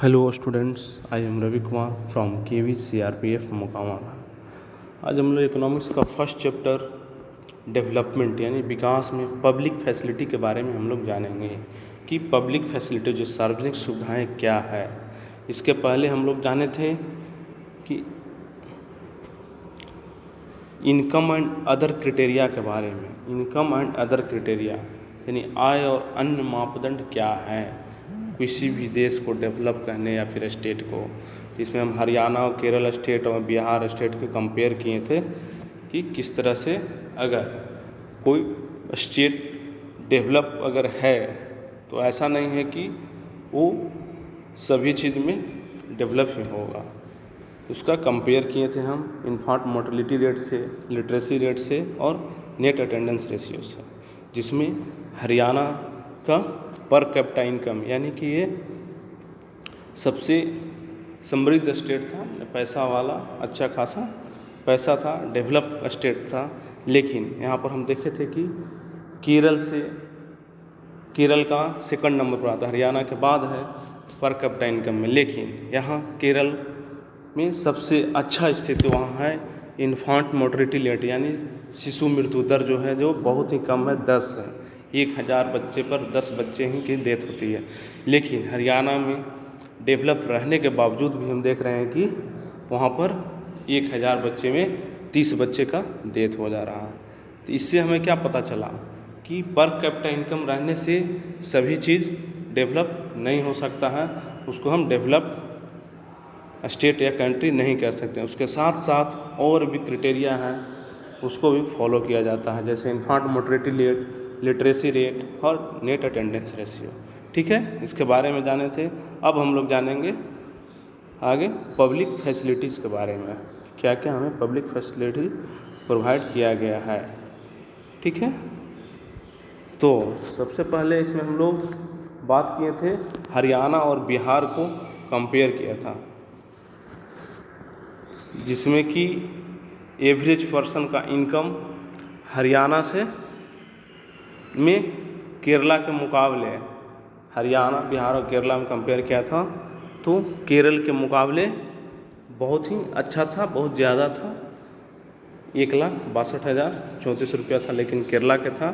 Hello students, I am Ravi Kumar from KV CRPF Mokama. आज हम लोग इकोनॉमिक्स का फर्स्ट चैप्टर डेवलपमेंट यानी विकास में पब्लिक फैसिलिटी के बारे में हम लोग जानेंगे कि पब्लिक फैसिलिटी जो सार्वजनिक सुविधाएं क्या है। इसके पहले हम लोग जाने थे कि इनकम एंड अदर क्राइटेरिया के बारे में। इनकम एंड अदर क्राइटेरिया यानी आय और अन्य मापदंड क्या है किसी भी देश को डेवलप करने या फिर स्टेट को। तो इसमें हम हरियाणा और केरल स्टेट और बिहार स्टेट के कंपेयर किए थे कि किस तरह से अगर कोई स्टेट डेवलप अगर है तो ऐसा नहीं है कि वो सभी चीज़ में डेवलप ही होगा। उसका कंपेयर किए थे हम इन्फेंट मोर्टेलिटी रेट से, लिटरेसी रेट से और नेट अटेंडेंस रेशियो से, जिसमें हरियाणा का पर कैपिटा इनकम यानी कि ये सबसे समृद्ध स्टेट था, पैसा वाला अच्छा खासा पैसा था, डेवलप स्टेट था। लेकिन यहाँ पर हम देखे थे कि केरल का सेकंड नंबर पर आता है, हरियाणा के बाद है पर कैपिटा इनकम में। लेकिन यहाँ केरल में सबसे अच्छा स्थिति वहाँ है इन्फेंट मोर्टेलिटी रेट यानी शिशु मृत्यु दर जो है जो बहुत ही कम है, 10 है। 1000 बच्चे पर 10 बच्चे ही की डेथ होती है। लेकिन हरियाणा में डेवलप रहने के बावजूद भी हम देख रहे हैं कि वहाँ पर 1000 बच्चे में 30 बच्चे का डेथ हो जा रहा है। तो इससे हमें क्या पता चला कि पर कैपिटा इनकम रहने से सभी चीज़ डेवलप नहीं हो सकता है, उसको हम डेवलप स्टेट या कंट्री नहीं कर सकते। उसके साथ साथ और भी क्राइटेरिया हैं, उसको भी फॉलो किया जाता है, जैसे infant mortality rate, literacy rate और नेट अटेंडेंस रेशियो। ठीक है, इसके बारे में जाने थे। अब हम लोग जानेंगे आगे पब्लिक फैसिलिटीज़ के बारे में, क्या क्या हमें पब्लिक फैसिलिटी प्रोवाइड किया गया है। ठीक है, तो सबसे पहले इसमें हम लोग बात किए थे हरियाणा और बिहार को कंपेयर किया था, जिसमें कि एवरेज पर्सन का इनकम हरियाणा से में केरला के मुकाबले, हरियाणा बिहार और केरला में कंपेयर किया था तो केरल के मुकाबले बहुत ही अच्छा था, बहुत ज़्यादा था। 1,62,034 रुपया था, लेकिन केरला के था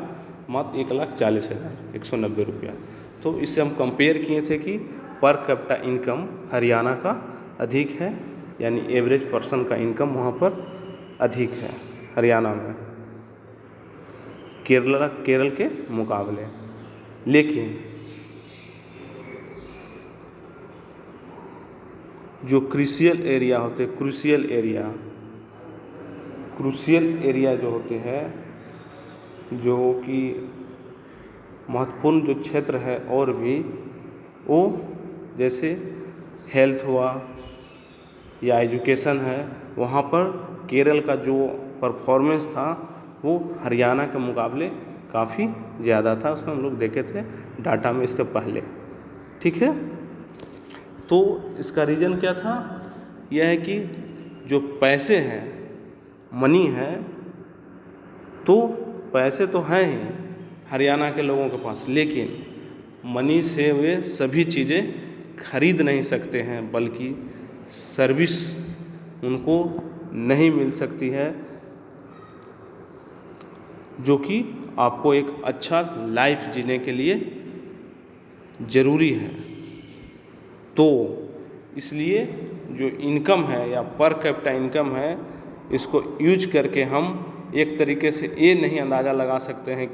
मात्र 1,40,190 रुपया। तो इससे हम कंपेयर किए थे कि पर कैपिटा इनकम हरियाणा का अधिक है, यानी एवरेज पर्सन का इनकम वहाँ पर अधिक है हरियाणा में केरल के मुकाबले। लेकिन जो क्रूशियल एरिया होते हैं, क्रूशियल एरिया जो होते हैं, जो कि महत्वपूर्ण जो क्षेत्र है और भी, वो जैसे हेल्थ हुआ या एजुकेशन है, वहाँ पर केरल का जो परफॉर्मेंस था वो हरियाणा के मुकाबले काफ़ी ज़्यादा था। उसमें हम लोग देखे थे डाटा में इसके पहले। ठीक है, तो इसका रीज़न क्या था? यह है कि जो पैसे हैं, मनी है, तो पैसे तो हैं ही हरियाणा के लोगों के पास, लेकिन मनी से वे सभी चीज़ें खरीद नहीं सकते हैं, बल्कि सर्विस उनको नहीं मिल सकती है, जो कि आपको एक अच्छा लाइफ जीने के लिए ज़रूरी है। तो इसलिए जो इनकम है या पर कैपिटा इनकम है, इसको यूज करके हम एक तरीके से ये नहीं अंदाज़ा लगा सकते हैं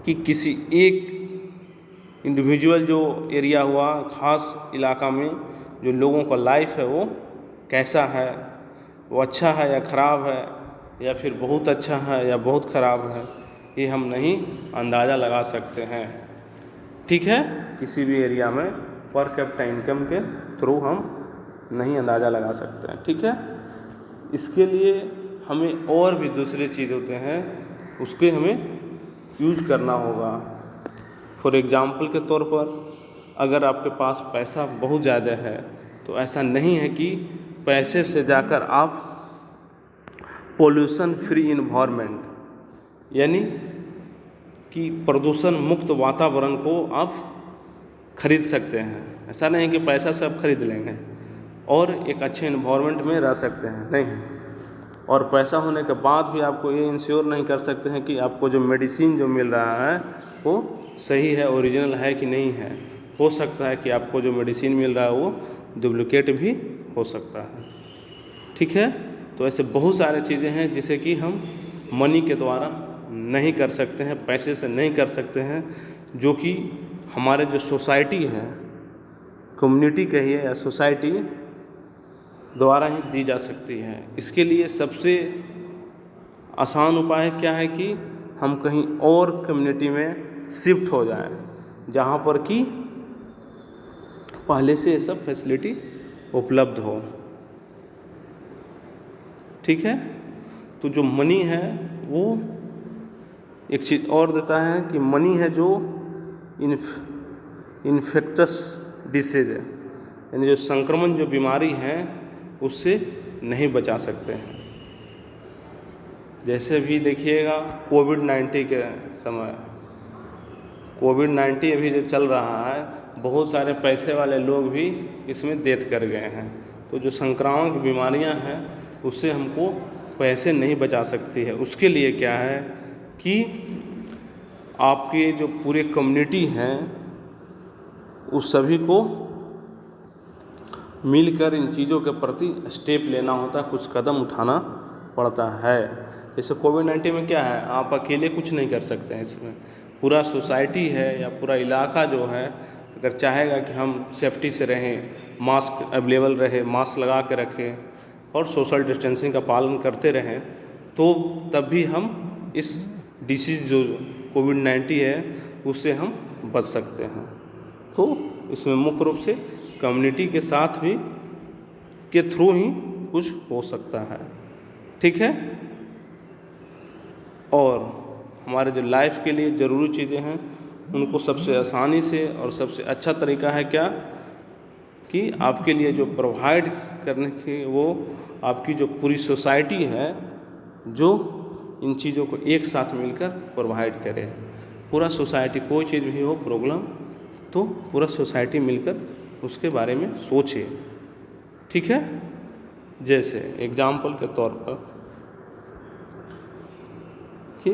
कि किसी एक इंडिविजुअल जो एरिया हुआ, ख़ास इलाका में जो लोगों का लाइफ है वो कैसा है, वो अच्छा है या ख़राब है, या फिर बहुत अच्छा है या बहुत ख़राब है, ये हम नहीं अंदाज़ा लगा सकते हैं। ठीक है, किसी भी एरिया में पर कैपिटा इनकम के थ्रू हम नहीं अंदाज़ा लगा सकते हैं। ठीक है, इसके लिए हमें और भी दूसरे चीज़ होते हैं, उसके हमें यूज करना होगा। फॉर एग्ज़ाम्पल के तौर पर, अगर आपके पास पैसा बहुत ज़्यादा है तो ऐसा नहीं है कि पैसे से जाकर आप पोल्यूशन फ्री इन्वायरमेंट यानी कि प्रदूषण मुक्त वातावरण को आप खरीद सकते हैं। ऐसा नहीं कि पैसा से आप खरीद लेंगे और एक अच्छे इन्वायरमेंट में रह सकते हैं, नहीं। और पैसा होने के बाद भी आपको ये इंश्योर नहीं कर सकते हैं कि आपको जो मेडिसिन जो मिल रहा है वो सही है, ओरिजिनल है कि नहीं है। हो सकता है कि आपको जो मेडिसिन मिल रहा है वो डुप्लीकेट भी हो सकता है, ठीक है। तो ऐसे बहुत सारे चीज़ें हैं जिसे कि हम मनी के द्वारा नहीं कर सकते हैं, पैसे से नहीं कर सकते हैं, जो कि हमारे जो सोसाइटी है, कम्युनिटी कहिए या सोसाइटी द्वारा ही दी जा सकती है। इसके लिए सबसे आसान उपाय क्या है कि हम कहीं और कम्युनिटी में शिफ्ट हो जाएं, जहाँ पर कि पहले से ये सब फैसिलिटी उपलब्ध हो, ठीक है। तो जो मनी है वो एक चीज़ और देता है कि मनी है जो इन्फेक्टस डिसीज है, यानी जो संक्रमण जो बीमारी है उससे नहीं बचा सकते हैं। जैसे भी देखिएगा कोविड-19 के समय, कोविड-19 अभी जो चल रहा है, बहुत सारे पैसे वाले लोग भी इसमें डेथ कर गए हैं। तो जो संक्रामक बीमारियां हैं उससे हमको पैसे नहीं बचा सकती है। उसके लिए क्या है कि आपके जो पूरे कम्युनिटी हैं उस सभी को मिलकर इन चीज़ों के प्रति स्टेप लेना होता है, कुछ कदम उठाना पड़ता है। जैसे कोविड-19 में क्या है, आप अकेले कुछ नहीं कर सकते हैं। इसमें पूरा सोसाइटी है या पूरा इलाका जो है अगर चाहेगा कि हम सेफ्टी से रहें, मास्क अवेलेबल रहे, मास्क लगा के रखें और सोशल डिस्टेंसिंग का पालन करते रहें, तो तब भी हम इस डिसीज़ जो कोविड-19 है उससे हम बच सकते हैं। तो इसमें मुख्य रूप से कम्युनिटी के साथ भी के थ्रू ही कुछ हो सकता है, ठीक है। और हमारे जो लाइफ के लिए ज़रूरी चीज़ें हैं उनको सबसे आसानी से और सबसे अच्छा तरीका है क्या कि आपके लिए जो प्रोवाइड करने की वो आपकी जो पूरी सोसाइटी है जो इन चीज़ों को एक साथ मिलकर प्रोवाइड करे। पूरा सोसाइटी कोई चीज़ भी हो प्रॉब्लम तो पूरा सोसाइटी मिलकर उसके बारे में सोचे, ठीक है। जैसे एग्जाम्पल के तौर पर कि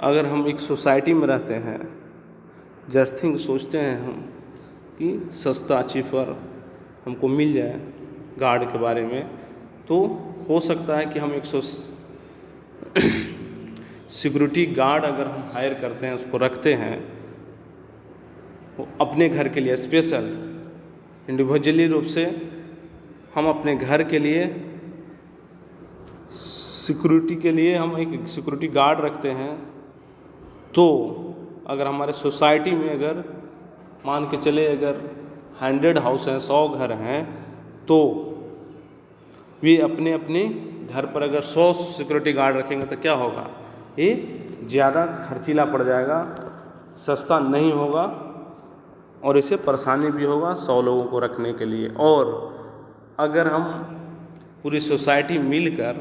अगर हम एक सोसाइटी में रहते हैं, जर्थिंग सोचते हैं हम कि सस्ता चीपर हमको मिल जाए गार्ड के बारे में, तो हो सकता है कि हम एक सिक्योरिटी गार्ड अगर हम हायर करते हैं, उसको रखते हैं, वो अपने घर के लिए स्पेशल इंडिविजुअली रूप से हम अपने घर के लिए सिक्योरिटी के लिए हम एक सिक्योरिटी गार्ड रखते हैं। तो अगर हमारे सोसाइटी में अगर मान के चले अगर 100 हाउस हैं, 100 घर हैं, तो वे अपने अपने घर पर अगर 100 सिक्योरिटी गार्ड रखेंगे तो क्या होगा, ये ज़्यादा खर्चीला पड़ जाएगा, सस्ता नहीं होगा और इससे परेशानी भी होगा 100 लोगों को रखने के लिए। और अगर हम पूरी सोसाइटी मिलकर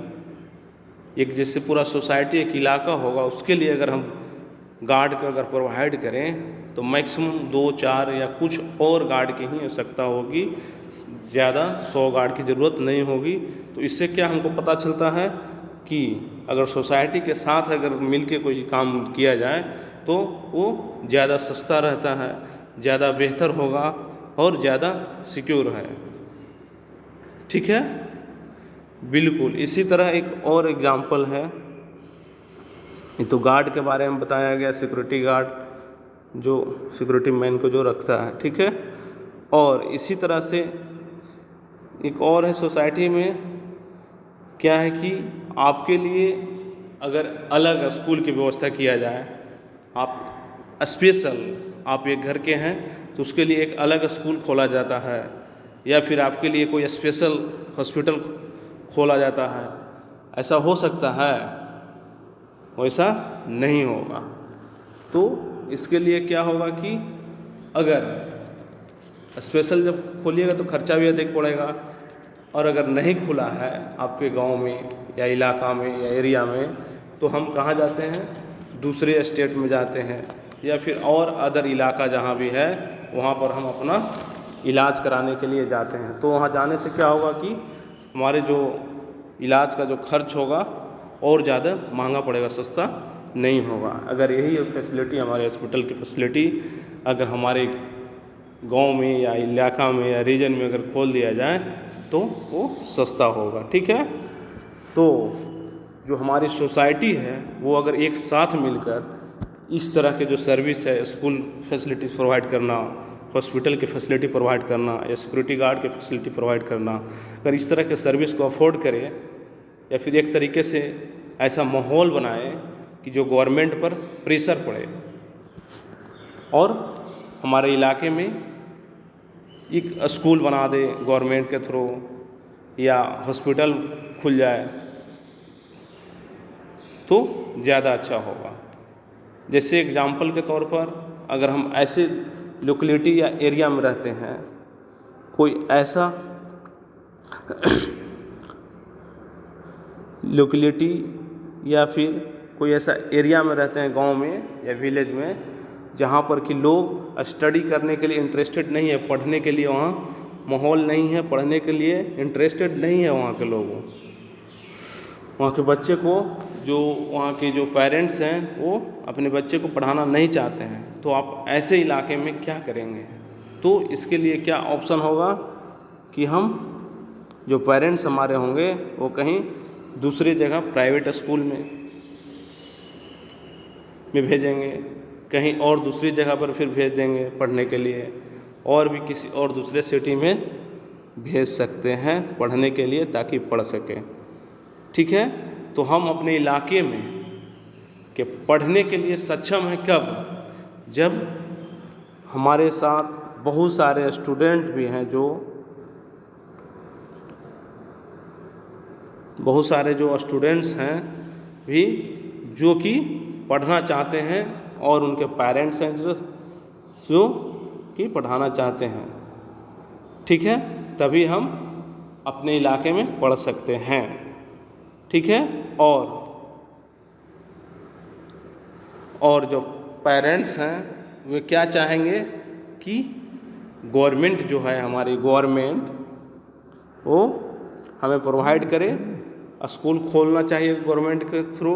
एक जैसे पूरा सोसाइटी एक इलाका होगा उसके लिए अगर हम गार्ड का अगर प्रोवाइड करें तो मैक्सिमम 2-4 या कुछ और गार्ड की ही आवश्यकता होगी, ज़्यादा 100 गार्ड की ज़रूरत नहीं होगी। तो इससे क्या हमको पता चलता है कि अगर सोसाइटी के साथ अगर मिलके कोई काम किया जाए तो वो ज़्यादा सस्ता रहता है, ज़्यादा बेहतर होगा और ज़्यादा सिक्योर है, ठीक है। बिल्कुल इसी तरह एक और एग्जाम्पल है, ये तो गार्ड के बारे में बताया गया, सिक्योरिटी गार्ड जो सिक्योरिटी मैन को जो रखता है, ठीक है। और इसी तरह से एक और है सोसाइटी में क्या है कि आपके लिए अगर अलग स्कूल की व्यवस्था किया जाए, आप स्पेशल आप एक घर के हैं तो उसके लिए एक अलग स्कूल खोला जाता है, या फिर आपके लिए कोई स्पेशल हॉस्पिटल खोला जाता है, ऐसा हो सकता है, वैसा नहीं होगा। तो इसके लिए क्या होगा कि अगर स्पेशल जब खोलिएगा तो खर्चा भी अधिक पड़ेगा, और अगर नहीं खुला है आपके गांव में या इलाका में या एरिया में तो हम कहाँ जाते हैं, दूसरे स्टेट में जाते हैं, या फिर और अदर इलाका जहाँ भी है वहाँ पर हम अपना इलाज कराने के लिए जाते हैं। तो वहाँ जाने से क्या होगा कि हमारे जो इलाज का जो खर्च होगा और ज़्यादा महंगा पड़ेगा, सस्ता नहीं होगा। अगर यही फैसिलिटी हमारे हॉस्पिटल की फैसिलिटी अगर हमारे गांव में या इलाका में या रीजन में अगर खोल दिया जाए तो वो सस्ता होगा। ठीक है, तो जो हमारी सोसाइटी है वो अगर एक साथ मिलकर इस तरह के जो सर्विस है, स्कूल फैसिलिटीज़ प्रोवाइड करना, हॉस्पिटल की फैसिलिटी प्रोवाइड करना या सिक्योरिटी गार्ड की फैसिलिटी प्रोवाइड करना, अगर इस तरह के सर्विस को अफोर्ड करे या फिर एक तरीके से ऐसा माहौल बनाए कि जो गवर्नमेंट पर प्रेशर पड़े और हमारे इलाके में एक स्कूल बना दे गवर्नमेंट के थ्रू या हॉस्पिटल खुल जाए तो ज़्यादा अच्छा होगा। जैसे एग्जाम्पल के तौर पर अगर हम ऐसे लोकेलिटी या एरिया में रहते हैं, कोई ऐसा लोकेलिटी या फिर कोई ऐसा एरिया में रहते हैं गांव में या विलेज में जहां पर कि लोग स्टडी करने के लिए इंटरेस्टेड नहीं है, पढ़ने के लिए वहाँ माहौल नहीं है, पढ़ने के लिए इंटरेस्टेड नहीं है वहाँ के लोगों, वहाँ के बच्चे को जो वहाँ के जो पेरेंट्स हैं वो अपने बच्चे को पढ़ाना नहीं चाहते हैं, तो आप ऐसे इलाके में क्या करेंगे? तो इसके लिए क्या ऑप्शन होगा कि हम जो पेरेंट्स हमारे होंगे वो कहीं दूसरी जगह प्राइवेट स्कूल में भेजेंगे, कहीं और दूसरी जगह पर फिर भेज देंगे पढ़ने के लिए, और भी किसी और दूसरे सिटी में भेज सकते हैं पढ़ने के लिए ताकि पढ़ सके। ठीक है, तो हम अपने इलाके में के पढ़ने के लिए सक्षम हैं कब? जब हमारे साथ बहुत सारे स्टूडेंट भी हैं, जो बहुत सारे जो स्टूडेंट्स हैं भी जो कि पढ़ना चाहते हैं और उनके पेरेंट्स हैं जो कि पढ़ाना चाहते हैं। ठीक है, तभी हम अपने इलाके में पढ़ सकते हैं। ठीक है, और जो पेरेंट्स हैं वे क्या चाहेंगे कि गवर्नमेंट जो है, हमारी गवर्नमेंट वो हमें प्रोवाइड करे, स्कूल खोलना चाहिए गवर्नमेंट के थ्रू,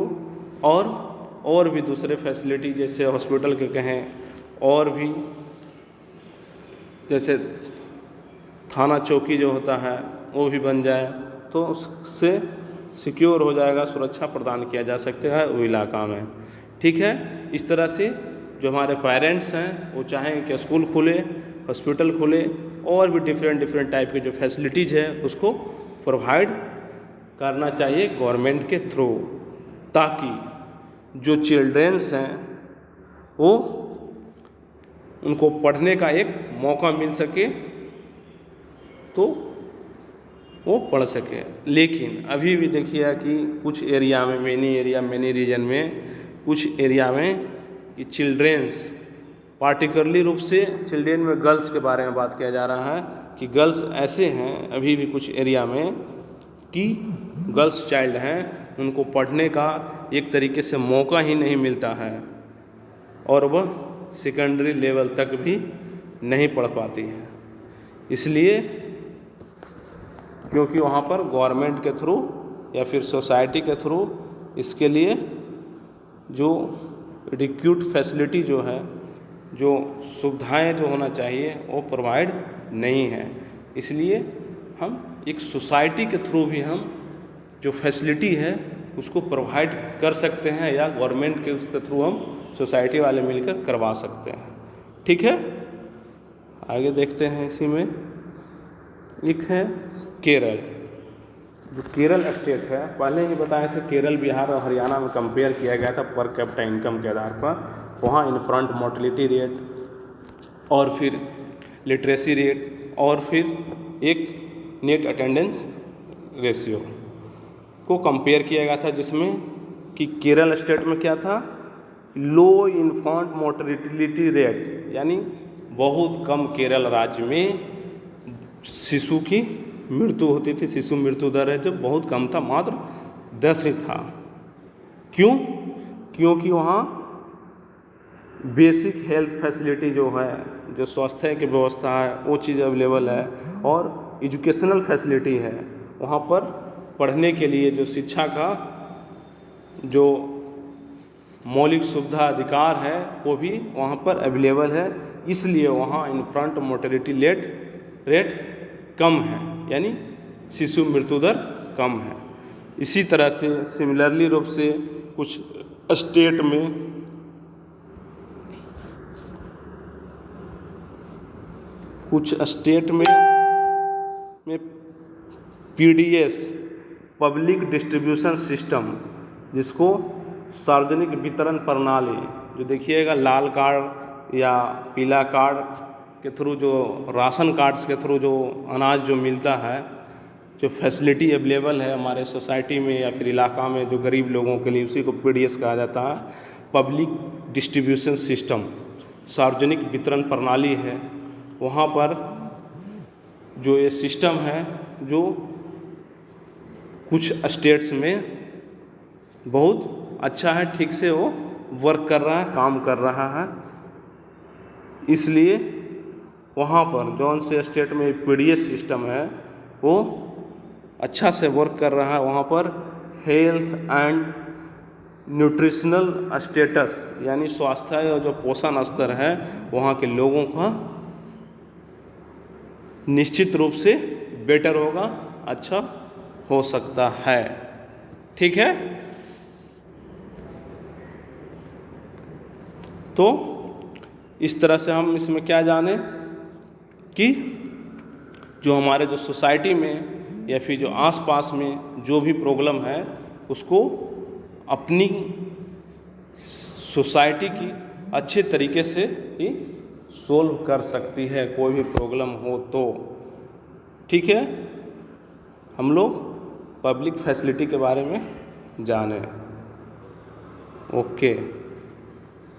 और भी दूसरे फैसिलिटी जैसे हॉस्पिटल के कहें, और भी जैसे थाना चौकी जो होता है वो भी बन जाए तो उससे सिक्योर हो जाएगा, सुरक्षा प्रदान किया जा सकता है वो इलाका में। ठीक है, इस तरह से जो हमारे पेरेंट्स हैं वो चाहें कि स्कूल खुले, हॉस्पिटल खुले, और भी डिफरेंट टाइप के जो फैसिलिटीज़ है उसको प्रोवाइड करना चाहिए गवर्नमेंट के थ्रू, ताकि जो चिल्ड्रेंस हैं वो उनको पढ़ने का एक मौका मिल सके तो वो पढ़ सके। लेकिन अभी भी देखिए कि कुछ एरिया में, मैनी रीजन में, कुछ एरिया में ये चिल्ड्रेंस, पार्टिकुलरली रूप से चिल्ड्रेन में गर्ल्स के बारे में बात किया जा रहा है कि गर्ल्स ऐसे हैं अभी भी कुछ एरिया में कि गर्ल्स चाइल्ड हैं, उनको पढ़ने का एक तरीके से मौका ही नहीं मिलता है और वह सेकेंडरी लेवल तक भी नहीं पढ़ पाती हैं, इसलिए क्योंकि वहाँ पर गवर्नमेंट के थ्रू या फिर सोसाइटी के थ्रू इसके लिए जो एडिक्यूट फैसिलिटी जो है, जो सुविधाएं जो होना चाहिए वो प्रोवाइड नहीं है। इसलिए हम एक सोसाइटी के थ्रू भी हम जो फैसिलिटी है उसको प्रोवाइड कर सकते हैं, या गवर्नमेंट के थ्रू हम सोसाइटी वाले मिलकर करवा सकते हैं। ठीक है, आगे देखते हैं। इसी में एक है केरल, जो केरल स्टेट है, पहले ही बताए थे केरल, बिहार और हरियाणा में कंपेयर किया गया था पर कैपिटा इनकम के आधार पर। वहाँ इनफ्रंट मोर्टेलिटी रेट और फिर लिटरेसी रेट और फिर एक नेट अटेंडेंस रेशियो को कंपेयर किया गया था, जिसमें कि केरल स्टेट में क्या था, लो इन्फेंट मोर्टेलिटी रेट, यानी बहुत कम केरल राज्य में शिशु की मृत्यु होती थी। शिशु मृत्यु दर है जो बहुत कम था, मात्र 10 ही था। क्यों? क्योंकि वहाँ बेसिक हेल्थ फैसिलिटी जो है, जो स्वास्थ्य की व्यवस्था है वो चीज़ अवेलेबल है, और एजुकेशनल फैसिलिटी है। वहाँ पर पढ़ने के लिए जो शिक्षा का जो मौलिक सुविधा अधिकार है वो भी वहाँ पर अवेलेबल है, इसलिए वहाँ इन्फेंट मोर्टेलिटी रेट कम है, यानी शिशु मृत्यु दर कम है। इसी तरह से सिमिलरली रूप से कुछ स्टेट में PDS पब्लिक डिस्ट्रीब्यूशन सिस्टम, जिसको सार्वजनिक वितरण प्रणाली, जो देखिएगा लाल कार्ड या पीला कार्ड के थ्रू, जो राशन कार्ड्स के थ्रू जो अनाज जो मिलता है, जो फैसिलिटी अवेलेबल है हमारे सोसाइटी में या फिर इलाका में जो गरीब लोगों के लिए, उसी को PDS कहा जाता है। पब्लिक डिस्ट्रीब्यूशन सिस्टम, सार्वजनिक वितरण प्रणाली है। वहाँ पर जो ये सिस्टम है, जो कुछ स्टेट्स में बहुत अच्छा है, ठीक से वो वर्क कर रहा है, काम कर रहा है। इसलिए वहाँ पर जौन से स्टेट में PDS सिस्टम है वो अच्छा से वर्क कर रहा है। वहाँ पर हेल्थ एंड न्यूट्रिशनल स्टेटस, यानी स्वास्थ्य और जो पोषण स्तर है वहाँ के लोगों का निश्चित रूप से बेटर होगा, अच्छा हो सकता है। ठीक है, तो इस तरह से हम इसमें क्या जाने कि जो हमारे जो सोसाइटी में या फिर जो आसपास में जो भी प्रॉब्लम है उसको अपनी सोसाइटी की अच्छे तरीके से ही सोल्व कर सकती है, कोई भी प्रॉब्लम हो तो। ठीक है, हम लोग पब्लिक फैसिलिटी के बारे में जाने। ओके।